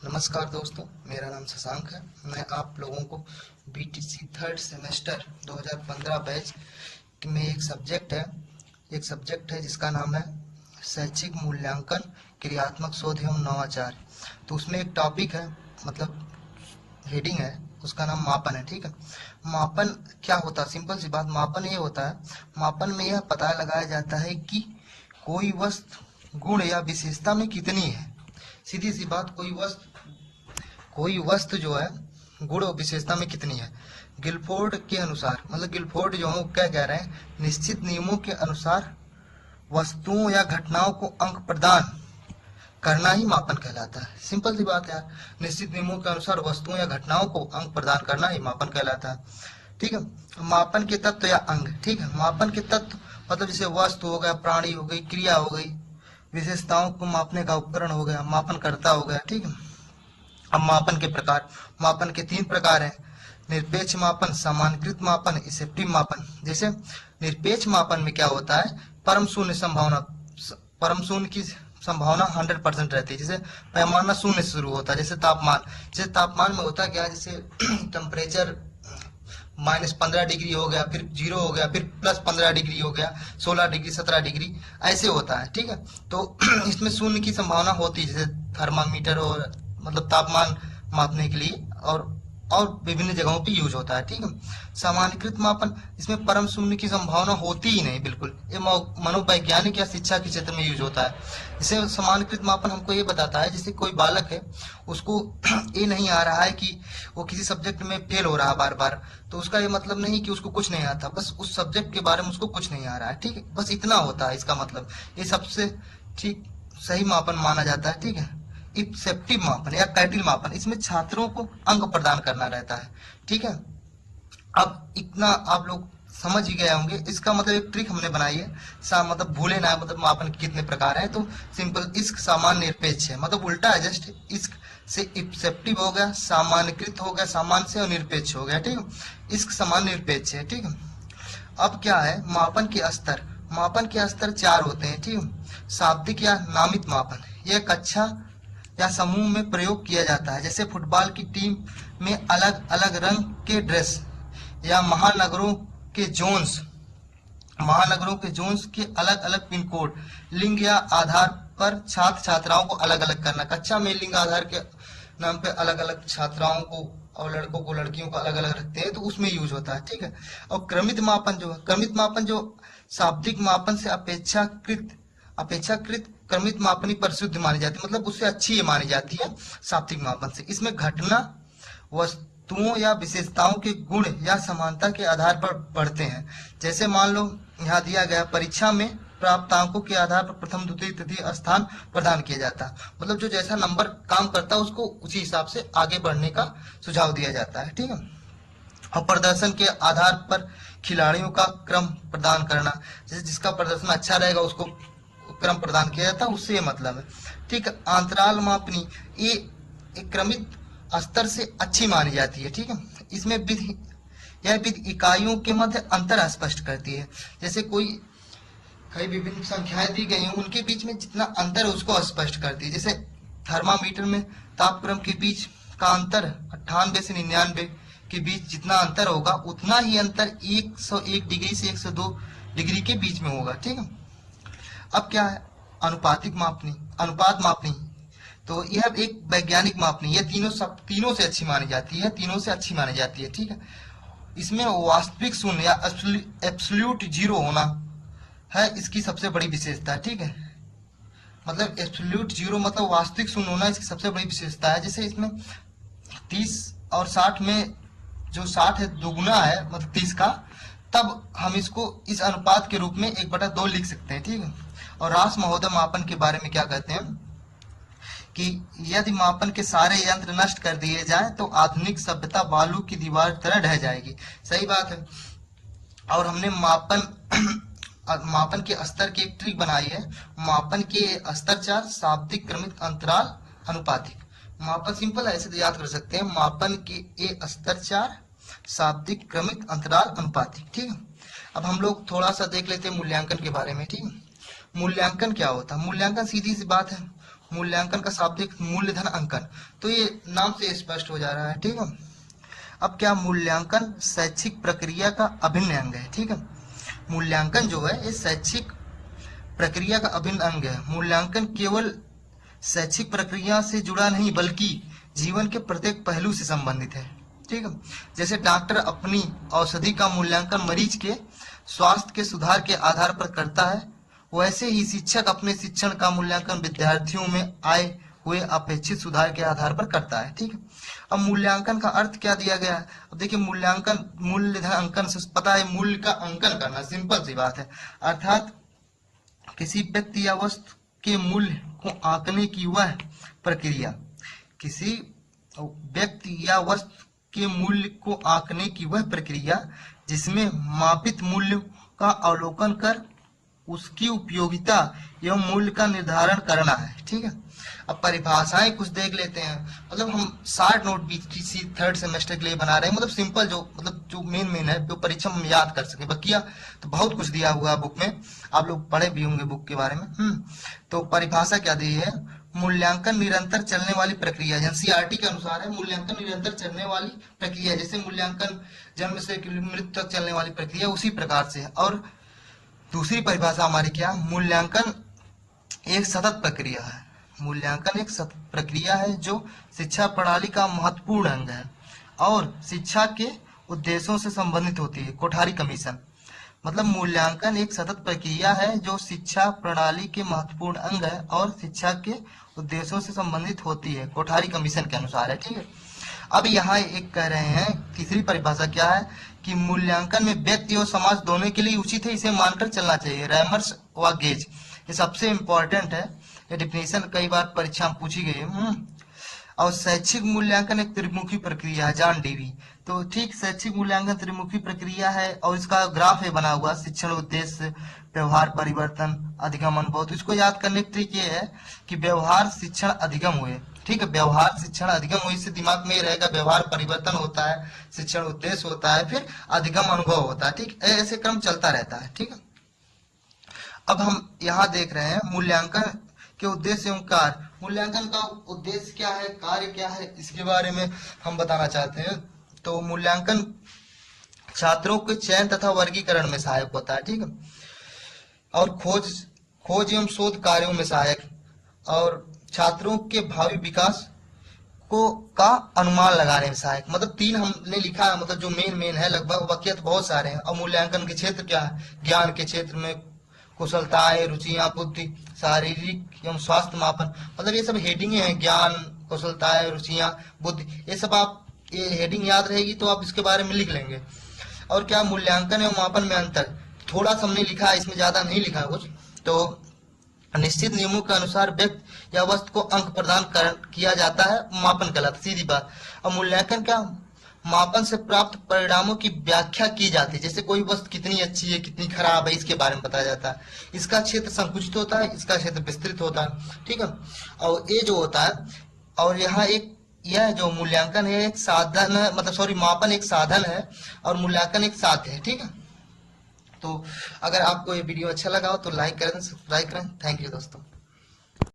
नमस्कार दोस्तों, मेरा नाम शशांक है। मैं आप लोगों को बीटीसी थर्ड सेमेस्टर 2015 बैच में एक सब्जेक्ट है जिसका नाम है शैक्षिक मूल्यांकन, क्रियात्मक शोध एवं नवाचार। तो उसमें एक टॉपिक है, मतलब हेडिंग है, उसका नाम मापन है। ठीक है, मापन क्या होता है? सिंपल सी बात, मापन ये होता है, मापन में यह पता लगाया जाता है कि कोई वस्तु गुण या विशेषता में कितनी है। सीधी सी बात, कोई वस्तु जो है गुण और विशेषता में कितनी है। गिलफोर्ड के अनुसार, मतलब गिलफोर्ड जो है क्या कह रहे हैं, निश्चित नियमों के अनुसार वस्तुओं या घटनाओं को अंक प्रदान करना ही मापन कहलाता है। सिंपल सी बात है यार, निश्चित नियमों के अनुसार वस्तुओं या घटनाओं को अंक प्रदान करना ही मापन कहलाता है। ठीक है, मापन के तत्व या अंग। ठीक है, मापन के तत्व मतलब जैसे वस्तु हो गया, प्राणी हो गई, क्रिया हो गई, विशेषताओं को मापने का उपकरण हो गया, मापनकर्ता हो गया। ठीक है, अब मापन के प्रकार, मापन के 3 प्रकार हैं: निरपेक्ष मापन, सामान्यकृत मापन, इफेक्टिव मापन। जैसे निरपेक्ष मापन में क्या होता है, परम शून्य की संभावना 100% रहती है। जैसे पैमाना शून्य से शुरू होता है, जैसे तापमान में होता है क्या, जैसे टेम्परेचर -15 डिग्री हो गया, फिर 0 हो गया, फिर +15 डिग्री हो गया, 16 डिग्री, 17 डिग्री, ऐसे होता है। ठीक है, तो इसमें शून्य की संभावना होती है, जैसे थर्मामीटर और मतलब तापमान मापने के लिए और विभिन्न जगहों पे यूज होता है। ठीक है, सामान्यकृत मापन, इसमें परम शून्य की संभावना होती ही नहीं बिल्कुल। ये मनोवैज्ञानिक या शिक्षा के क्षेत्र में यूज होता है। जैसे सामान्यकृत मापन हमको ये बताता है, जैसे कोई बालक है, उसको ये नहीं आ रहा है कि वो किसी सब्जेक्ट में फेल हो रहा है बार बार, तो उसका ये मतलब नहीं कि उसको कुछ नहीं आता, बस उस सब्जेक्ट के बारे में उसको कुछ नहीं आ रहा है। ठीक है, बस इतना होता है इसका मतलब। ये सबसे ठीक सही मापन माना जाता है। ठीक है, इफेक्टिव मापन या कैटिल मापन, इसमें छात्रों को अंक प्रदान करना रहता है। ठीक है, अब इतना आप लोग समझ ही गए होंगे। इसका मतलब एक ट्रिक हमने बनाई है, मतलब भूले ना, मतलब मापन के कितने प्रकार हैं। तो सिंपल, इश्क सामान्य निरपेक्ष है, मतलब उल्टा है जस्ट, इश्क से इफेक्टिव हो गया, सामान्यकृत हो गया, सामान्य से और निरपेक्ष हो गया। ठीक है, इश्क सामान्य निरपेक्ष है। ठीक है, अब क्या है, मापन के स्तर। मापन के स्तर 4 होते हैं। ठीक है, शाब्दिक या नामित मापन, यह कक्षा या समूह में प्रयोग किया जाता है। जैसे फुटबॉल की टीम में अलग अलग रंग के ड्रेस, या महानगरों के जोन्स के अलग अलग पिन कोड, लिंग या आधार पर छात्र छात्राओं को अलग अलग करना। कक्षा में लिंग आधार के नाम पे अलग अलग छात्राओं को और लड़कों को लड़कियों को अलग अलग रखते हैं, तो उसमें यूज होता है। ठीक है, और क्रमित मापन जो शाब्दिक मापन से अपेक्षाकृत क्रमित मापनी परिशुद्ध मानी जाती है, मतलब उससे अच्छी ये मानी जाती है शाब्दिक मापन से। इसमें घटना, वस्तुओं या विशेषताओं के गुण या समानता के आधार पर बढ़ते हैं। जैसे मान लो यहाँ दिया गया, परीक्षा में प्राप्त अंकों के आधार पर प्रथम, द्वितीय, तृतीय स्थान प्रदान किया जाता है। मतलब जो जैसा नंबर काम करता है उसको उसी हिसाब से आगे बढ़ने का सुझाव दिया जाता है। ठीक है, और प्रदर्शन के आधार पर खिलाड़ियों का क्रम प्रदान करना, जैसे जिसका प्रदर्शन अच्छा रहेगा उसको क्रम प्रदान किया जाता है, उससे ये मतलब है। ठीक है, अंतराल मापनी, ये एक क्रमित स्तर से अच्छी मानी जाती है। ठीक है, इसमें यह विधि इकाइयों के मध्य अंतर स्पष्ट करती है। जैसे कई विभिन्न संख्याएं दी गई हैं, उनके बीच में जितना अंतर है उसको स्पष्ट करती है। जैसे थर्मामीटर में तापक्रम के बीच का अंतर 98 से 99 के बीच जितना अंतर होगा, उतना ही अंतर 101 डिग्री से 102 डिग्री के बीच में होगा। ठीक है, अब क्या है, अनुपात मापनी, तो यह एक वैज्ञानिक मापनी, यह तीनों से अच्छी मानी जाती है। ठीक है, इसमें वास्तविक शून्य या एब्सोल्यूट जीरो होना है इसकी सबसे बड़ी विशेषता है। ठीक है, मतलब एब्सोल्यूट जीरो मतलब वास्तविक शून्य होना इसकी सबसे बड़ी विशेषता है। जैसे इसमें 30 और 60 में जो 60 है दुगुना है, मतलब 30 का, तब हम इसको इस अनुपात के रूप में 1/2 लिख सकते हैं। ठीक है, और रास महोदय मापन के बारे में क्या कहते हैं कि यदि मापन के सारे यंत्र नष्ट कर दिए जाएं तो आधुनिक सभ्यता बालू की दीवार तरह ढह जाएगी। सही बात है। और हमने मापन के स्तर की एक ट्रिक बनाई है, मापन के स्तर 4, शाब्दिक, क्रमित, अंतराल, अनुपातिक। मापन सिंपल है, ऐसे तो याद कर सकते हैं, मापन के स्तर 4, शाब्दिक, क्रमित, अंतराल, अनुपातिक। ठीक है, अब हम लोग थोड़ा सा देख लेते हैं मूल्यांकन के बारे में। ठीक है, मूल्यांकन क्या होता है? मूल्यांकन सीधी सी बात है, मूल्यांकन का शाब्दिक मूल्यधन अंकन। तो ये नाम से स्पष्ट हो जा रहा है, ठीक है। अब क्या, मूल्यांकन शैक्षिक प्रक्रिया का अभिन्न अंग है, ठीक है। मूल्यांकन जो है ये शैक्षिक प्रक्रिया का अभिन्न अंग है। मूल्यांकन केवल शैक्षिक प्रक्रिया से जुड़ा नहीं बल्कि जीवन के प्रत्येक पहलू से संबंधित है, ठीक है। जैसे डॉक्टर अपनी औषधि का मूल्यांकन मरीज के स्वास्थ्य के सुधार के आधार पर करता है, वैसे ही शिक्षक अपने शिक्षण का मूल्यांकन विद्यार्थियों में आए हुए अपेक्षित सुधार के आधार पर करता है, ठीक है। अब मूल्यांकन का अर्थ क्या दिया गया है? अब देखिए, मूल्यांकन मूल्यधन अंकन से पता है, मूल्य का अंकन करना, सिंपल सी बात है। अर्थात किसी व्यक्ति या वस्तु के मूल्य को आंकने की वह प्रक्रिया, किसी व्यक्ति या वस्तु के मूल्य को आंकने की वह प्रक्रिया जिसमें मापित मूल्य का अवलोकन कर उसकी उपयोगिता एवं मूल्य का निर्धारण करना है, ठीक है। अब परिभाषाएं कुछ देख लेते हैं। मतलब हम short note BTC third semester के लिए बना रहे हैं, मतलब सिंपल जो मेन है, जो परीक्षा में याद कर सके। बकिया तो बहुत कुछ दिया हुआ है बुक में, आप लोग पढ़े भी होंगे बुक के बारे में। तो परिभाषा क्या दी है? मूल्यांकन निरंतर चलने वाली प्रक्रिया, एनसीईआरटी के अनुसार है मूल्यांकन निरंतर चलने वाली प्रक्रिया। जैसे मूल्यांकन जन्म से मृत्यु तक चलने वाली प्रक्रिया, उसी प्रकार से है। और दूसरी परिभाषा हमारी क्या? मूल्यांकन एक सतत प्रक्रिया है। मूल्यांकन एक सतत प्रक्रिया है जो शिक्षा प्रणाली का महत्वपूर्ण अंग है और शिक्षा के उद्देश्यों से संबंधित होती है। कोठारी कमीशन, मतलब मूल्यांकन एक सतत प्रक्रिया है जो शिक्षा प्रणाली के महत्वपूर्ण अंग है और शिक्षा के उद्देश्यों से संबंधित होती है, कोठारी कमीशन के अनुसार है, ठीक है। अब यहाँ एक कह रहे हैं, तीसरी परिभाषा क्या है कि मूल्यांकन में व्यक्ति और समाज दोनों के लिए उचित है, इसे मानकर चलना चाहिए। रैमर्स व गेज, ये सबसे इम्पोर्टेंट है, ये डिफिनेशन कई बार परीक्षा में पूछी गई है। और शैक्षिक मूल्यांकन एक त्रिमुखी प्रक्रिया है, जॉन डीवी। तो ठीक, शैक्षिक मूल्यांकन त्रिमुखी प्रक्रिया है और इसका ग्राफ है बना हुआ, शिक्षण उद्देश्य, व्यवहार परिवर्तन, अधिगम अनुभव। तो इसको याद करने की ट्रिक ये है कि व्यवहार शिक्षण अधिगम हुए, ठीक है। व्यवहार शिक्षण अधिगम हुए, इससे दिमाग में ये रहेगा, व्यवहार परिवर्तन होता है, शिक्षण उद्देश्य होता है, फिर अधिगम अनुभव होता है, ठीक। ऐसे क्रम चलता रहता है, ठीक है। अब हम यहाँ देख रहे हैं मूल्यांकन के उद्देश्य एवं कार्य। मूल्यांकन का उद्देश्य क्या है, कार्य क्या है, इसके बारे में हम बताना चाहते हैं। तो मूल्यांकन छात्रों के चयन तथा वर्गीकरण में सहायक होता है, ठीक है। और खोज एवं शोध कार्यों में सहायक, और छात्रों के भावी विकास का अनुमान लगाने में सहायक। मतलब तीन हमने लिखा है, मतलब जो मेन है, लगभग बाकी तो बहुत सारे हैं। और मूल्यांकन के क्षेत्र क्या है? ज्ञान के क्षेत्र में कुशलताएं, रुचियां, बुद्धि, शारीरिक एवं स्वास्थ्य मापन, मतलब ये सब हेडिंग है। ज्ञान, कुशलताएं, रुचियां, बुद्धि, ये सब आप, ये हेडिंग याद रहेगी तो आप इसके बारे में लिख लेंगे। और क्या, मूल्यांकन एवं मापन में अंतर, थोड़ा सा हमने लिखा है, इसमें ज्यादा नहीं लिखा है कुछ। तो निश्चित नियमों के अनुसार व्यक्ति या वस्तु को अंक प्रदान किया जाता है, मापन कहलाता, सीधी बात। और मूल्यांकन क्या, मापन से प्राप्त परिणामों की व्याख्या की जाती है। जैसे कोई वस्तु कितनी अच्छी है, कितनी खराब है, इसके बारे में बताया जाता है। इसका क्षेत्र संकुचित होता है, इसका क्षेत्र विस्तृत होता है, ठीक है। और ये जो होता है, और यहाँ एक, यह जो मूल्यांकन है एक साधन है, मतलब सॉरी, मापन एक साधन है और मूल्यांकन एक साध्य है, ठीक है। तो अगर आपको ये वीडियो अच्छा लगा हो तो लाइक करें, सब्सक्राइब करें। थैंक यू दोस्तों।